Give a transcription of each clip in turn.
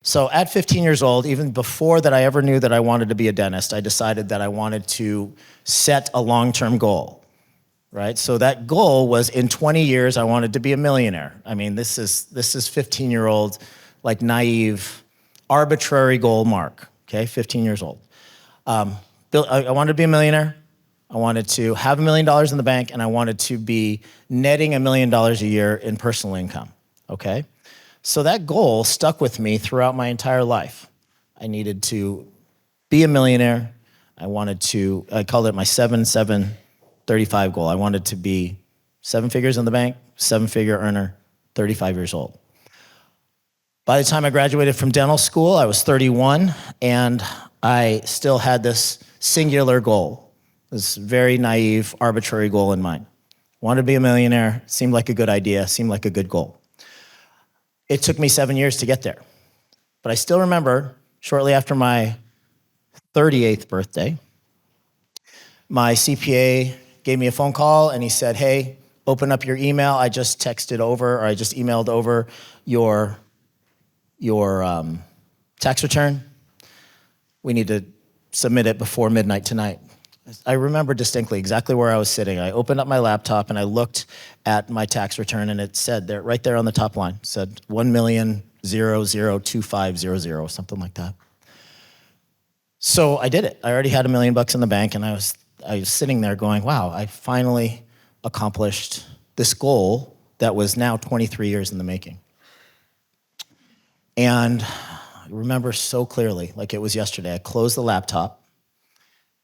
So at 15 years old, even before that I ever knew that I wanted to be a dentist, I decided that I wanted to set a long-term goal, right? So that goal was in 20 years, I wanted to be a millionaire. I mean, this is 15-year-old, like naive, arbitrary goal mark, okay, 15 years old. I wanted to be a millionaire. I wanted to have $1 million in the bank, and I wanted to be netting $1 million a year in personal income, okay? So that goal stuck with me throughout my entire life. I needed to be a millionaire. I called it my 7-7-35 goal. I wanted to be 7 figures in the bank, 7-figure earner, 35 years old. By the time I graduated from dental school, I was 31, and I still had this singular goal, this very naive, arbitrary goal in mind. Wanted to be a millionaire, seemed like a good idea, seemed like a good goal. It took me 7 years to get there. But I still remember, shortly after my 38th birthday, my CPA gave me a phone call and he said, hey, open up your email. I just emailed over your tax return. We need to submit it before midnight tonight. I remember distinctly exactly where I was sitting. I opened up my laptop and I looked at my tax return, and it said there, right there on the top line, said 1,000,02500, something like that. So I did it. I already had $1 million in the bank, and I was sitting there going, wow, I finally accomplished this goal that was now 23 years in the making. And I remember so clearly, like it was yesterday, I closed the laptop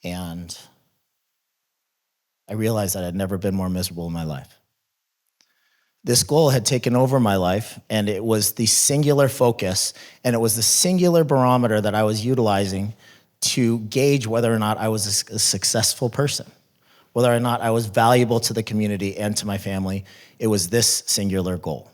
and I realized that I'd never been more miserable in my life. This goal had taken over my life, and it was the singular focus, and it was the singular barometer that I was utilizing to gauge whether or not I was a successful person, whether or not I was valuable to the community and to my family. It was this singular goal.